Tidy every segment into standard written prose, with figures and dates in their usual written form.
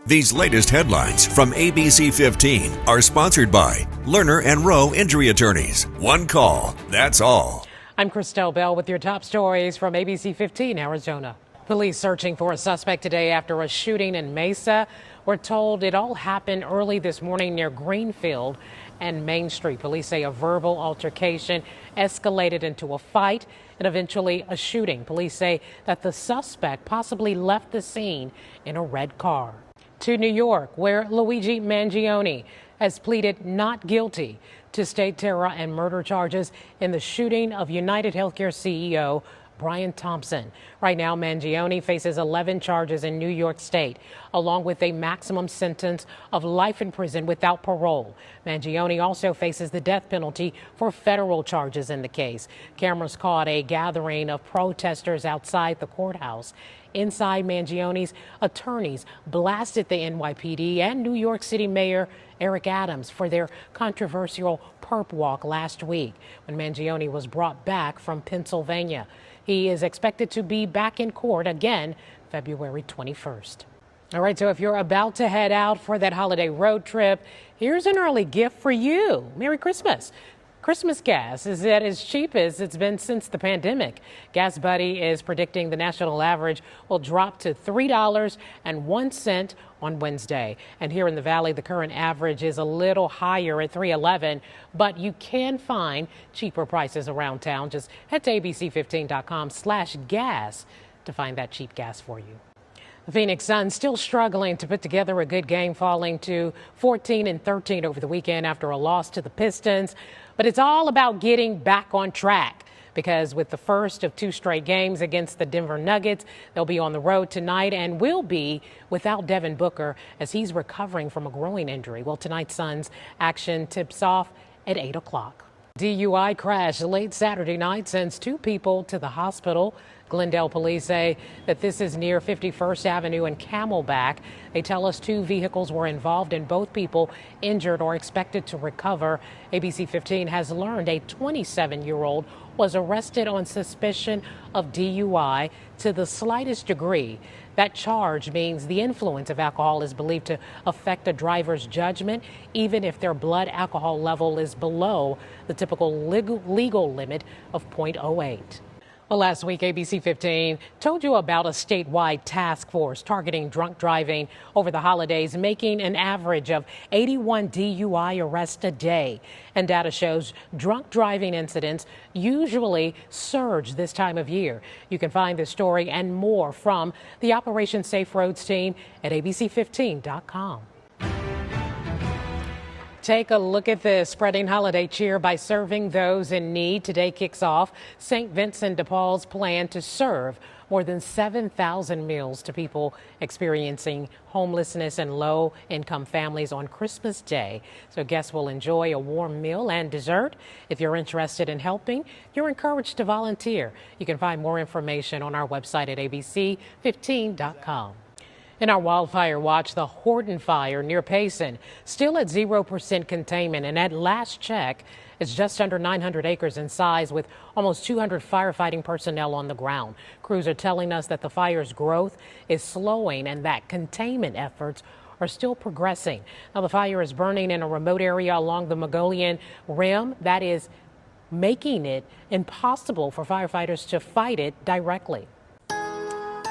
These latest headlines from ABC15 are sponsored by Lerner and Rowe Injury Attorneys. One call, that's all. I'm Christelle Bell with your top stories from ABC15 Arizona. Police searching for a suspect today after a shooting in Mesa. We're told it all happened early this morning near Greenfield and Main Street. Police say a verbal altercation escalated into a fight and eventually a shooting. Police say that the suspect possibly left the scene in a red car. To New York, where Luigi Mangione has pleaded not guilty to state terror and murder charges in the shooting of United Healthcare CEO Brian Thompson. Right now, Mangione faces 11 charges in New York State, along with a maximum sentence of life in prison without parole. Mangione also faces the death penalty for federal charges in the case. Cameras caught a gathering of protesters outside the courthouse. Inside, Mangione's attorneys blasted the NYPD and New York City Mayor Eric Adams for their controversial perp walk last week when Mangione was brought back from Pennsylvania. He is expected to be back in court again February 21st. All right, so if you're about to head out for that holiday road trip, here's an early gift for you. Merry Christmas. Christmas gas is at as cheap as it's been since the pandemic. Gas Buddy is predicting the national average will drop to $3.01 on Wednesday. And here in the Valley, the current average is a little higher at $3.11, but you can find cheaper prices around town. Just head to abc15.com/gas to find that cheap gas for you. The Phoenix Suns still struggling to put together a good game, falling to 14-13 over the weekend after a loss to the Pistons. But it's all about getting back on track, because with the first of two straight games against the Denver Nuggets, they'll be on the road tonight and will be without Devin Booker as he's recovering from a groin injury. Well, tonight's Suns action tips off at 8 o'clock. DUI crash late Saturday night sends two people to the hospital. Glendale police say that this is near 51st Avenue and Camelback. They tell us two vehicles were involved and both people injured or expected to recover. ABC 15 has learned a 27-year-old was arrested on suspicion of DUI to the slightest degree. That charge means the influence of alcohol is believed to affect a driver's judgment, even if their blood alcohol level is below the typical legal limit of 0.08. Well, last week, ABC 15 told you about a statewide task force targeting drunk driving over the holidays, making an average of 81 DUI arrests a day. And data shows drunk driving incidents usually surge this time of year. You can find this story and more from the Operation Safe Roads team at abc15.com. Take a look at this, spreading holiday cheer by serving those in need. Today kicks off St. Vincent de Paul's plan to serve more than 7,000 meals to people experiencing homelessness and low-income families on Christmas Day. So guests will enjoy a warm meal and dessert. If you're interested in helping, you're encouraged to volunteer. You can find more information on our website at abc15.com. In our wildfire watch, the Horton fire near Payson still at 0% containment, and at last check, it's just under 900 acres in size with almost 200 firefighting personnel on the ground. Crews are telling us that the fire's growth is slowing and that containment efforts are still progressing. Now, the fire is burning in a remote area along the Mongolian Rim that is making it impossible for firefighters to fight it directly.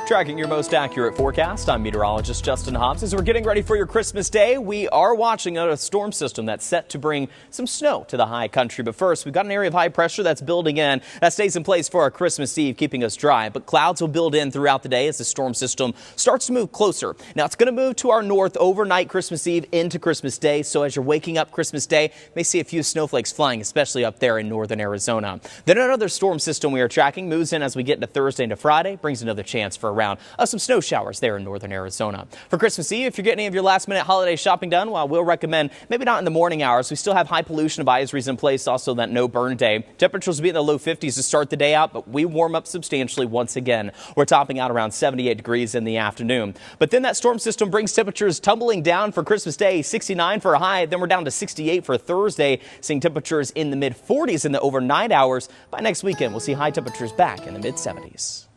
Tracking your most accurate forecast, I'm meteorologist Justin Hobbs. As we're getting ready for your Christmas Day, we are watching a storm system that's set to bring some snow to the high country. But first, we've got an area of high pressure that's building in. That stays in place for our Christmas Eve, keeping us dry. But clouds will build in throughout the day as the storm system starts to move closer. Now, it's going to move to our north overnight Christmas Eve into Christmas Day. So as you're waking up Christmas Day, you may see a few snowflakes flying, especially up there in northern Arizona. Then another storm system we are tracking moves in as we get into Thursday into Friday, brings another chance for around some snow showers there in northern Arizona. For Christmas Eve, if you're getting any of your last-minute holiday shopping done, well, we'll recommend maybe not in the morning hours. We still have high pollution advisories in place, also that no burn day. Temperatures will be in the low 50s to start the day out, but we warm up substantially once again. We're topping out around 78 degrees in the afternoon. But then that storm system brings temperatures tumbling down for Christmas Day, 69 for a high. Then we're down to 68 for Thursday, seeing temperatures in the mid-40s in the overnight hours. By next weekend, we'll see high temperatures back in the mid-70s.